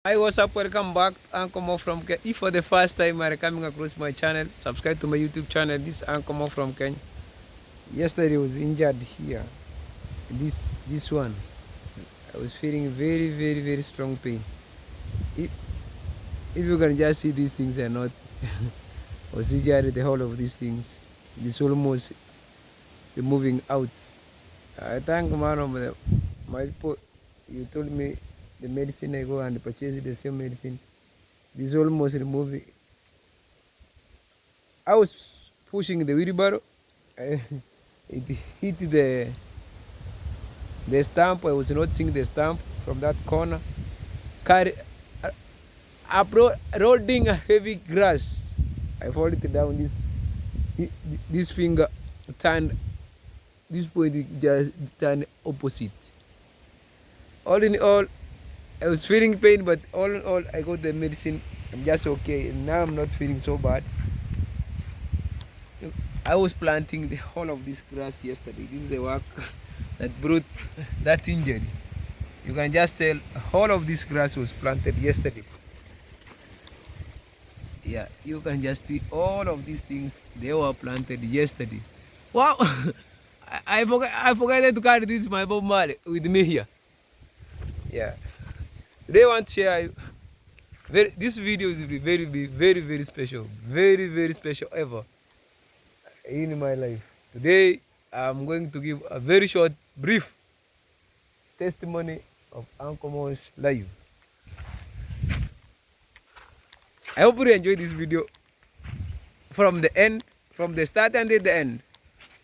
Hi, what's up? Welcome back to Ankomo from Kenya. If for the first time you are coming across my channel, subscribe to my YouTube channel. This is Ankomo from Kenya. Yesterday I was injured here. This one. I was feeling very strong pain. If, if you can just see these things are not I was injured the whole of these things. It's almost moving out. I thank one of my people. You told me the medicine I go and purchase the same medicine. This almost removing. I was pushing the wheelbarrow. I, it hit the stump. I was not seeing the stump from that corner. Carry, rolling a heavy grass. I fall it down. This finger turned. This point it just turned opposite. All in all, I was feeling pain, but all in all, I got the medicine. I'm just okay. And now I'm not feeling so bad. I was planting the whole of this grass yesterday. This is the work that brought that injury. You can just tell all of this grass was planted yesterday. Yeah, you can just see all of these things, they were planted yesterday. Wow! I forgot to carry this my Bob Marley with me here. Yeah. Today I want to share this video is very special. Very special ever in my life. Today I'm going to give a very short, brief testimony of Uncle Mo's life. I hope you enjoy this video from the end, from the start until the end.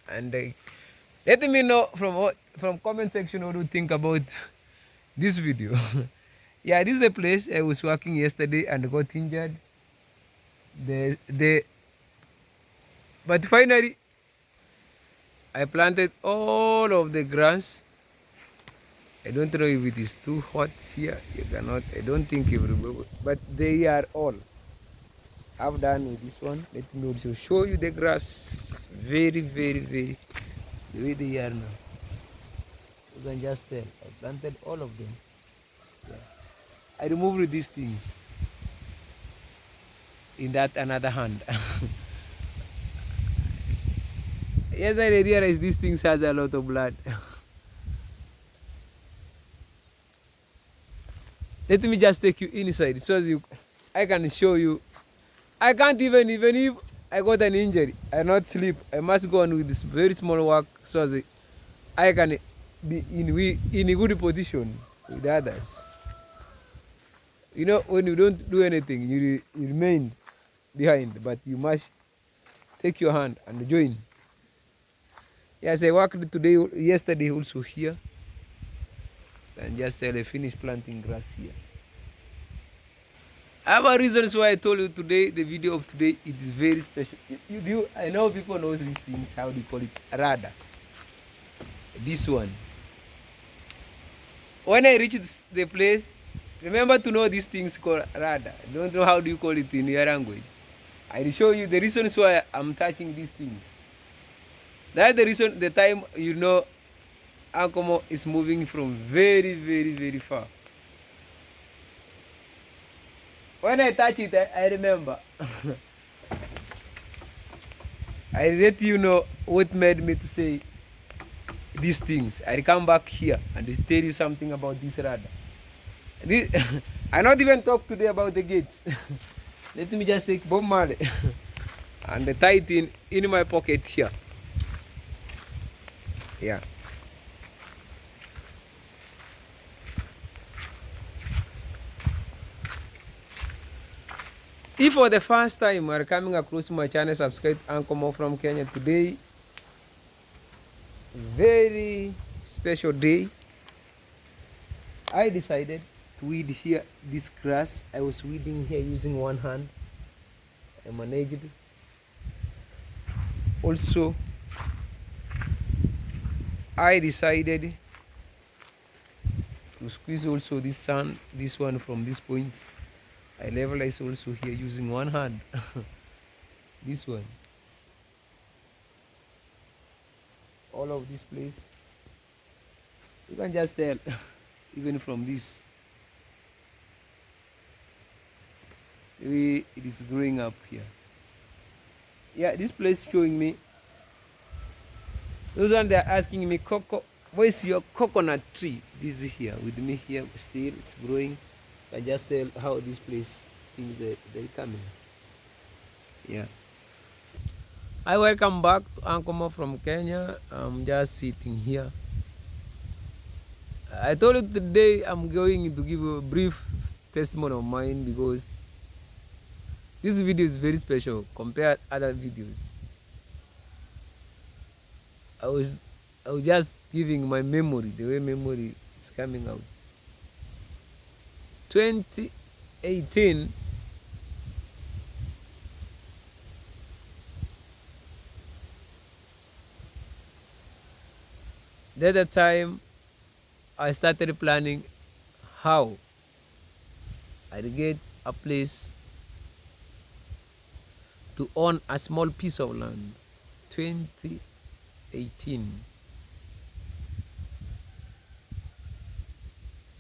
And let me know from comment section what you think about this video. Yeah, this is the place I was working yesterday and got injured. The but finally I planted all of the grass. I don't know if it is too hot here. You cannot. I don't think you will, but they are all. I've done with this one. Let me also show you the grass. Very the way they are now. You can just tell. I planted all of them. Yeah. I removed these things in that another hand. Yes, I realized these things has a lot of blood. Let me just take you inside so as I can show you. I can't even if I got an injury, I not sleep. I must go on with this very small work so as I can be in a good position with others. You know, when you don't do anything, you remain behind, but you must take your hand and join. Yes, I worked yesterday also here, and just I finished planting grass here. I have reasons why I told you today, the video of today, it is very special. I know people knows these things, how do you call it, radar. This one. When I reach the place, remember to know these things called radar. I don't know how do you call it in your language. I will show you the reasons why I'm touching these things. That's the reason, the time you know Ankomo is moving from very far. When I touch it, I remember. I let you know what made me to say these things. I come back here and tell you something about this radar. I not even talk today about the gates. Let me just take Bob Marley and tie it in my pocket here. Yeah. If for the first time you are coming across my channel, subscribe Ankomo from Kenya. Today, very special day. I decided to weed here this grass. I was weeding here using one hand. I managed. Also, I decided to squeeze also this one from these points. I levelized also here using one hand. This one. All of this place. You can just tell, even from this. it is growing up here. Yeah, this place showing me. Those one they're asking me, Coco, where's your coconut tree? This is here with me here still. It's growing. I just tell how this place things they coming. Yeah. I welcome back to Ankomo from Kenya. I'm just sitting here. I told you today I'm going to give a brief testimony of mine because this video is very special compared to other videos. I was just giving my memory, the way memory is coming out. 2018, at the time I started planning how I'd get a place to own a small piece of land. 2018.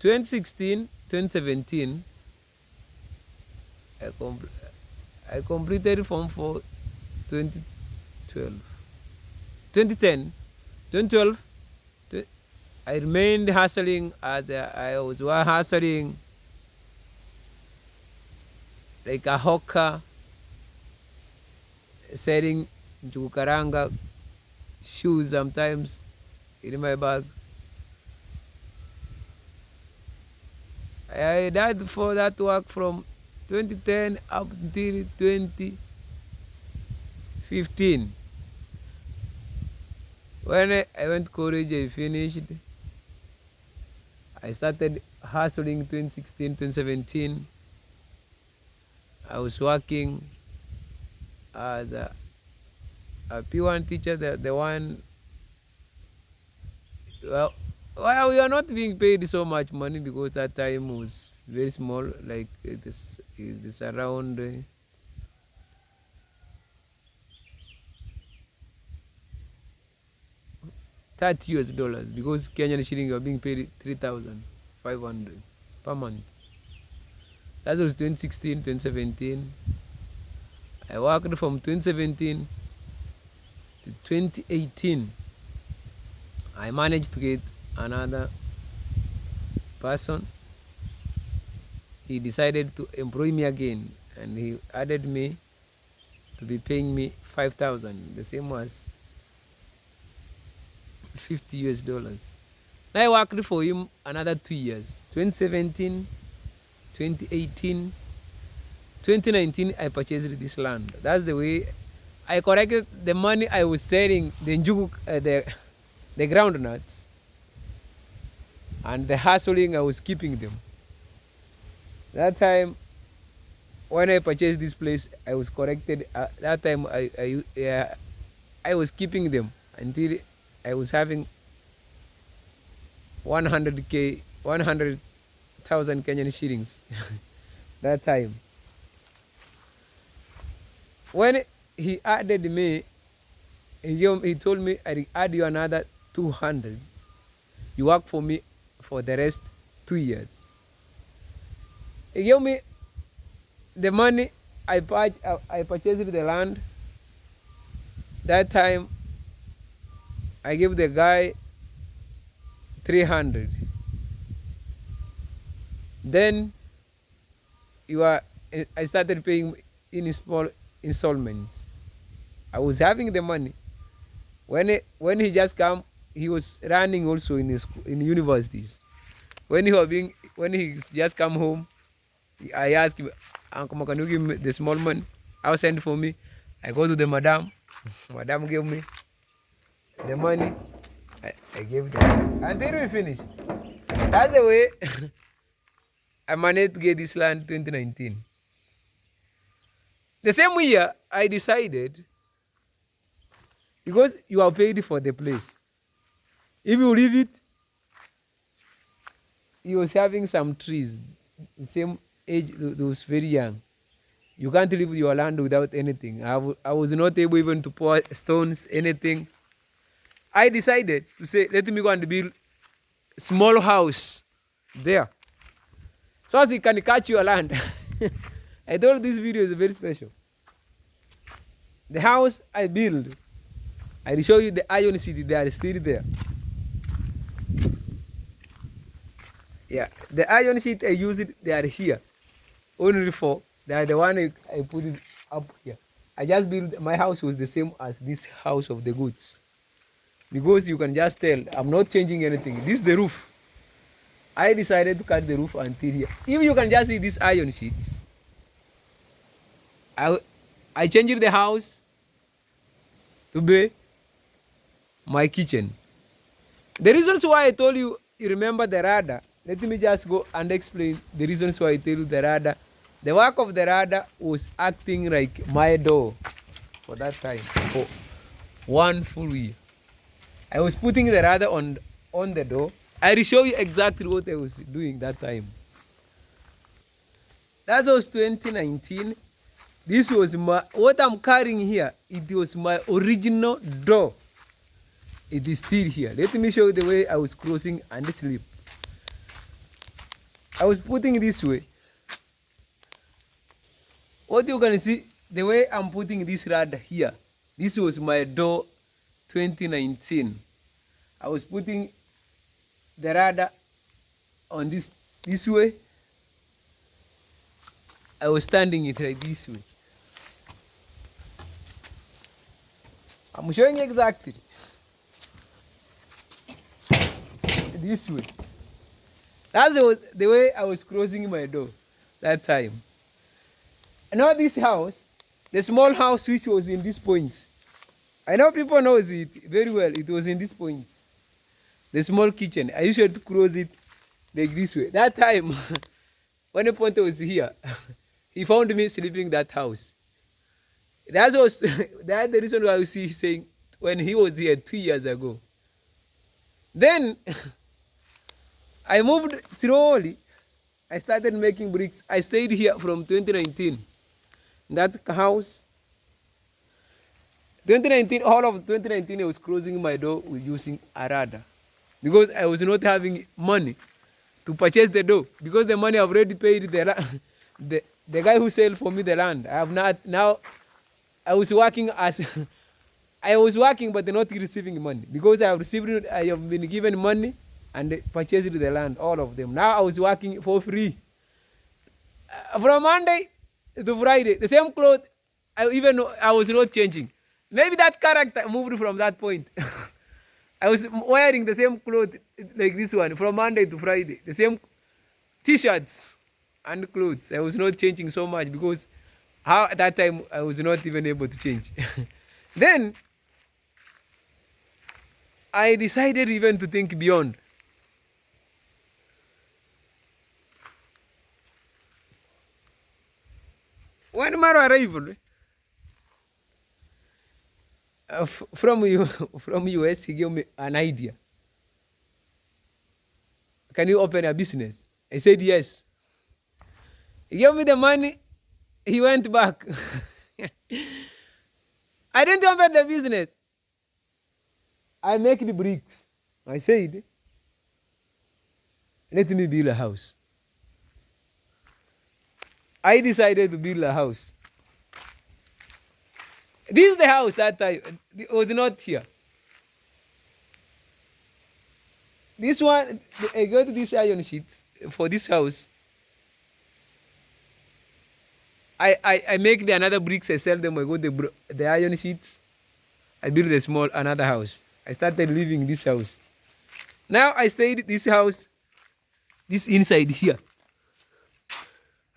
2016, 2017, I completed Form 4 2012. 2010, 2012, I remained hustling as I was hustling like a hawker, selling jukaranga shoes sometimes in my bag. I did for that work from 2010 up until 2015. When I went to college, I finished. I started hustling 2016, 2017. I was working as a P1 teacher, the one. Well, we are not being paid so much money because that time was very small, like it is around $30 because Kenyan shilling you are being paid 3,500 per month. That was 2016, 2017. I worked from 2017 to 2018. I managed to get another person. He decided to employ me again and he added me to be paying me 5,000. The same was $50. Now I worked for him another 2 years. 2017, 2018, 2019 I purchased this land. That's the way I corrected the money I was selling the njugu, the groundnuts, and the hustling I was keeping them. That time when I purchased this place, I was corrected. That time I was keeping them until I was having 100,000 Kenyan shillings. That time when he added me, he told me I add you another 200. You work for me for the rest 2 years. He gave me the money. I purchased the land. That time I gave the guy 300. Then I started paying in small installments. I was having the money. When he just come, he was running also in universities. When he just come home, I asked him, Uncle, can you give me the small money? I'll send for me. I go to the madam. Madam gave me the money. I gave them until we finish. That's the way I managed to get this land 2019. The same year, I decided, because you are paid for the place, if you leave it, you was having some trees, the same age, those very young. You can't leave your land without anything. I was not able even to pour stones, anything. I decided to say, let me go and build small house there. So as you can catch your land. I told this video is very special. The house I built, I will show you the iron city. They are still there. Yeah, the iron sheet I use it. They are here. Only for they are the one I put it up here. I just built my house was the same as this house of the goods, because you can just tell I'm not changing anything. This is the roof. I decided to cut the roof until here. If you can just see these iron sheets, I changed the house to be my kitchen. The reasons why I told you, you remember the radar. Let me just go and explain the reasons why I tell you the radar. The work of the radar was acting like my door for that time, for 1 full year. I was putting the radar on the door. I will show you exactly what I was doing that time. That was 2019. This was what I'm carrying here. It was my original door. It is still here. Let me show you the way I was crossing and sleep. I was putting this way. What you can see, the way I'm putting this radar here. This was my door 2019. I was putting the radar on this way. I was standing it like this way. I'm showing you exactly. This way. That's the way I was crossing my door that time. Now this house, the small house which was in this point. I know people knows it very well. It was in this point. The small kitchen. I used to cross it like this way. That time, when the point was here, he found me sleeping in that house. That's the reason why I was saying when he was here 2 years ago. Then I moved slowly. I started making bricks. I stayed here from 2019. That house. 2019, all of 2019, I was closing my door with using a radar. Because I was not having money to purchase the door. Because the money I've already paid the guy who sold for me the land. I have not, now I was working as, I was working but not receiving money. Because I have been given money and purchased the land, all of them. Now I was working for free. From Monday to Friday, the same clothes, I was not changing. Maybe that character moved from that point. I was wearing the same clothes like this one from Monday to Friday. The same t-shirts and clothes. I was not changing so much because at that time I was not even able to change. Then I decided even to think beyond. When Maro arrived from US, he gave me an idea. Can you open a business? I said yes. He gave me the money. He went back. I didn't open the business. I make the bricks. I said, let me build a house. I decided to build a house. This is the house that time. It was not here. This one, I got these iron sheets for this house. I make the another bricks, I sell them, I got the iron sheets. I build another house. I started living in this house. Now I stayed in this house, this inside here.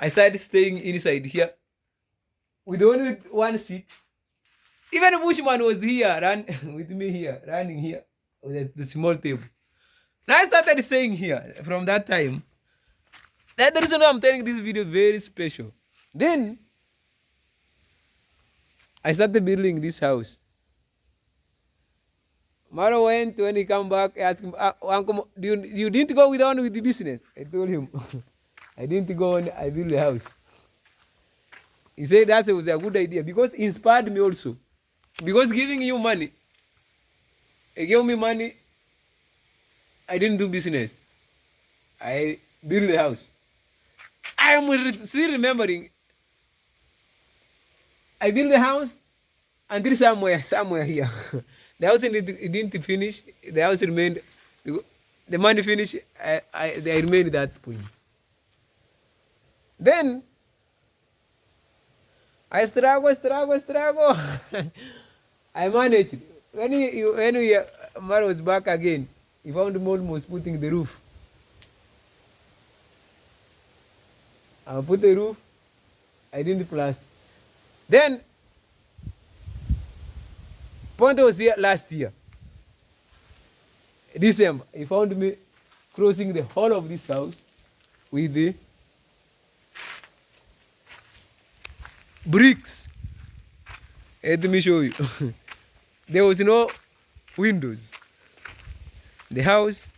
I started staying inside here with only one seat. Even a bushman was here, with me here, running here with the small table. Now I started staying here from that time. That's the reason why I'm telling this video very special. Then I started building this house. Maro went, when he come back, I asked him, Uncle, you didn't go on with the business? I told him, I didn't go on, I built the house. He said that was a good idea because it inspired me also. Because giving you money, he gave me money, I didn't do business. I built the house. I am still remembering I built the house until somewhere here. The house it didn't finish. The house remained. The money finished. They remained at that point. Then I struggle. I managed. When Mara was back again, he found him almost putting the roof. I put the roof. I didn't plaster. Then Ponte was here last year, December. He found me crossing the whole of this house with the bricks. Let me show you. There was no windows. The house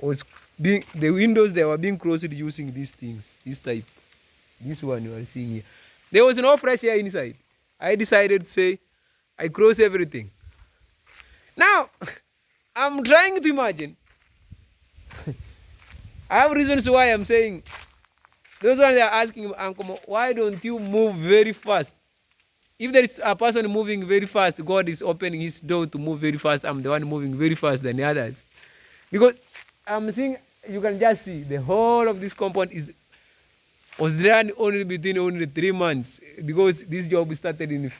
was the windows, they were being crossed using these things, this type. This one you are seeing here. There was no fresh air inside. I decided to say, I cross everything. Now, I'm trying to imagine. I have reasons why I'm saying, those ones they are asking, Uncle, why don't you move very fast? If there is a person moving very fast, God is opening his door to move very fast. I'm the one moving very fast than the others. Because I'm seeing, you can just see, the whole of this compound was done only within only 3 months. Because this job started in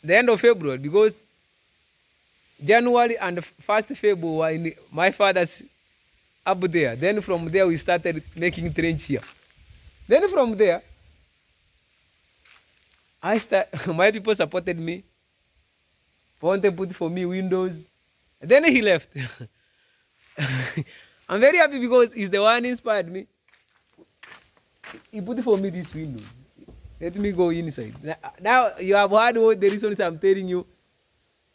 the end of February. Because January and 1st February were in my father's up there. Then from there we started making trench here. Then from there, my people supported me. Ponte put for me windows. Then he left. I'm very happy because he's the one who inspired me. He put for me these windows. Let me go inside. Now you have heard what the reasons I'm telling you.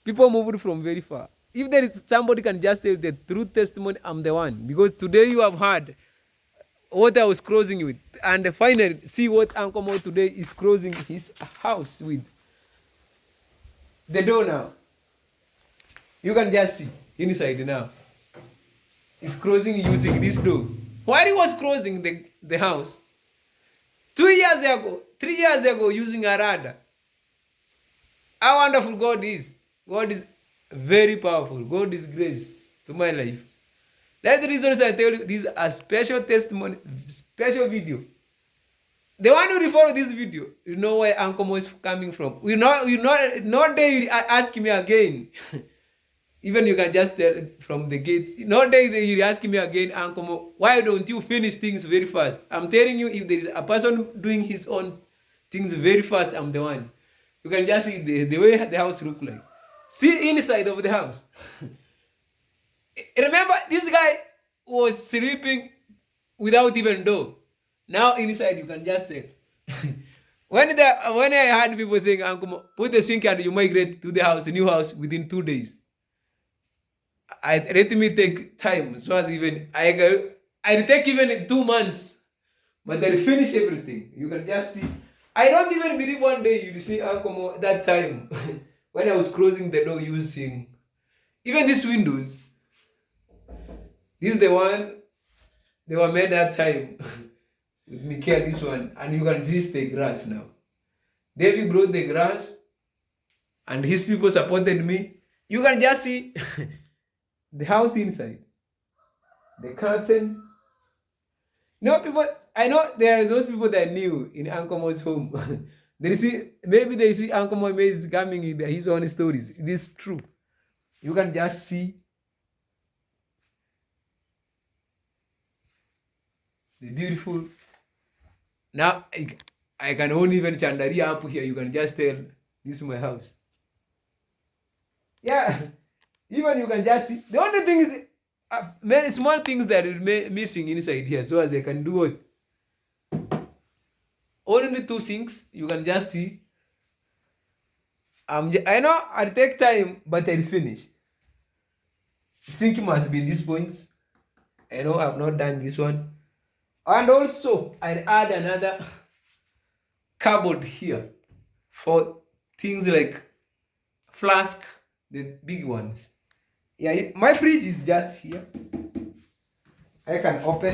People moved from very far. If there is somebody can just tell the true testimony, I'm the one. Because today you have heard what I was closing with. And finally, see what Uncle Mo today is closing his house with. The door now. You can just see inside now. He's closing using this door. While he was closing the house, 3 years ago using a radar. How wonderful God is. God is very powerful. God is grace to my life. That's the reason I tell you this is a special testimony, special video. The one who refer to this video, you know where Uncle Mo is coming from. Not day you ask me again. Even you can just tell from the gates. Not day you ask me again, Uncle Mo, why don't you finish things very fast? I'm telling you, if there is a person doing his own things very fast, I'm the one. You can just see the way the house look like. See inside of the house. Remember, this guy was sleeping without even door. Now inside you can just tell. when I heard people saying, Uncle, put the sink and you migrate to the house, a new house within 2 days. Let me take time. So as even I take even 2 months, but I finish everything. You can just see. I don't even believe one day you'll see Uncle that time when I was closing the door using even these windows. This is the one they were made that time with Michael, this one, and you can see the grass now. David brought the grass and his people supported me. You can just see the house inside, the curtain. People, I know there are those people that knew in Uncle Mo's home. Maybe they see Uncle Mo is coming in his own stories. It is true. You can just see the beautiful. Now I can only even chandaria up here. You can just tell this is my house. Yeah, even you can just see. The only thing is many small things that are missing inside here, so as I can do it. Only 2 sinks. You can just see. I know I'll take time, but I'll finish. Sink must be these points. I know I've not done this one. And also, I'll add another cupboard here for things like flask, the big ones. Yeah, my fridge is just here. I can open.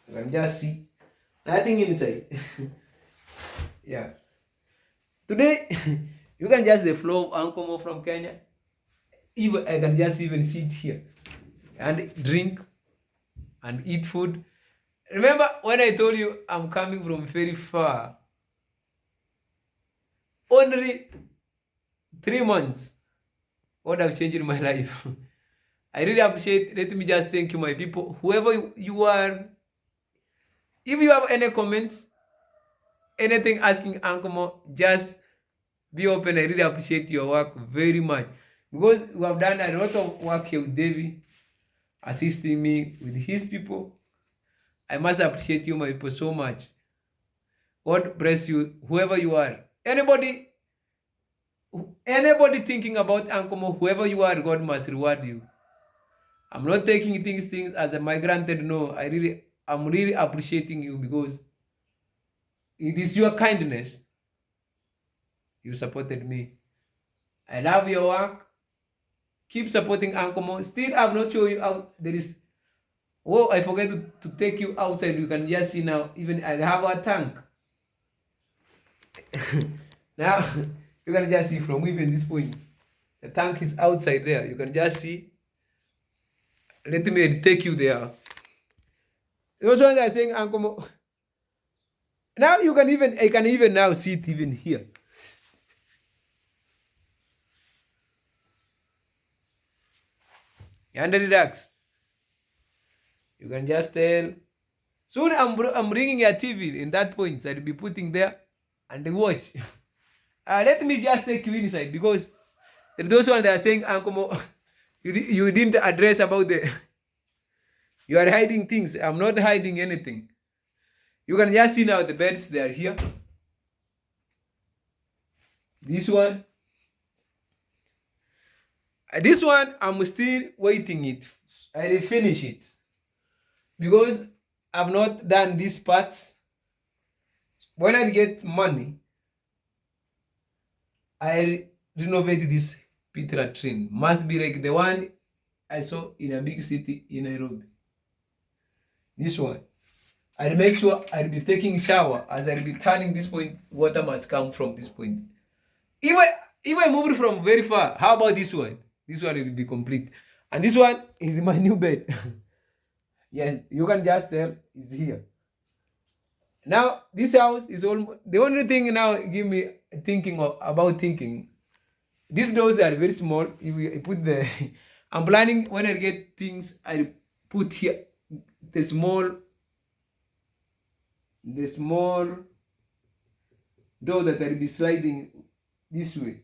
You can just see. Nothing inside. Yeah. Today, you can just the flow of Uncle Mo from Kenya. Even I can just even sit here and drink and eat food. Remember when I told you I'm coming from very far? Only 3 months. What have changed in my life? I really appreciate. Let me just thank you, my people. Whoever you are, if you have any comments, anything asking Uncle Mo, just be open. I really appreciate your work very much because we have done a lot of work here with Davey, assisting me with his people. I must appreciate you, my people, so much. God bless you, whoever you are. Anybody thinking about Uncle Mo, whoever you are, God must reward you. I'm not taking things as a my granted. No, I'm really appreciating you because it is your kindness. You supported me. I love your work. Keep supporting Uncle Mo. Still, I've not shown you out. There is. Oh, I forget to take you outside. You can just see now. Even I have a tank. Now, you can just see from even this point. The tank is outside there. You can just see. Let me take you there. Those ones are saying, Uncle Mo. Now you can even, I can even now see it even here. And relax. You can just tell. Soon I'm bringing a TV in that point. So I'll be putting there and watch. Let me just take you inside because those ones that are saying, Uncle Mo, you didn't address about the. You are hiding things. I'm not hiding anything. You can just see now the beds, they are here. This one. This one, I'm still waiting it. I will finish it. Because I've not done these parts. When I get money, I'll renovate this pit latrine. Must be like the one I saw in a big city in Nairobi. This one. I'll make sure I'll be taking shower as I'll be turning this point. Water must come from this point. If I moved from very far, how about this one? This one will be complete. And this one is my new bed. Yes, you can just tell it's here. Now, this house is almost the only thing now give me about thinking. These doors, they are very small. If we put the I'm planning when I get things, I put here the small door that I'll be sliding this way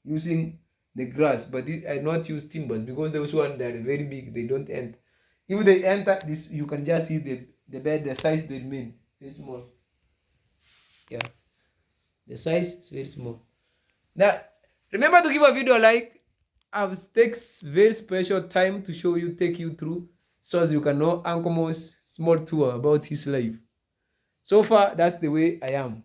using the grass, but I not use timbers because those ones that are very big, they don't enter. If they enter this, you can just see the bed, the size they remain very small. Yeah, the size is very small. Now, remember to give a video a like. I've takes very special time to show you, take you through, so as you can know Uncle Mo's small tour about his life. So far, that's the way I am.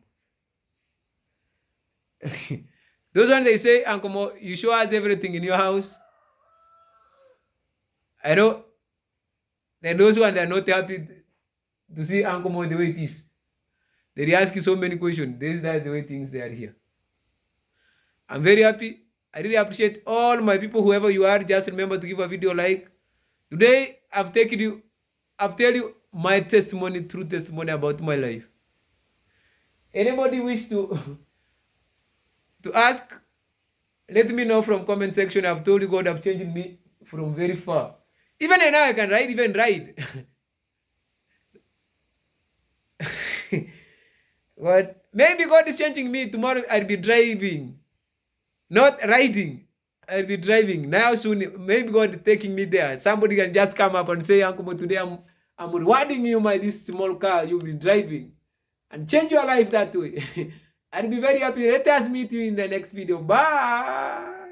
Those ones they say, Uncle Mo, you show us everything in your house. I know that those ones are not happy to see Uncle Mo the way it is. They ask you so many questions. This is the way things they are here. I'm very happy. I really appreciate all my people, whoever you are. Just remember to give a video like. Today, I've tell you my testimony, true testimony about my life. Anybody wish to ask, let me know from comment section. I've told you God have changed me from very far. Even now I can ride. But maybe God is changing me. Tomorrow I'll be driving. Not riding. I'll be driving. Now soon, maybe God is taking me there. Somebody can just come up and say, Uncle Mo, today I'm rewarding you this small car. You'll be driving. And change your life that way. I'll be very happy. Let us meet you in the next video. Bye.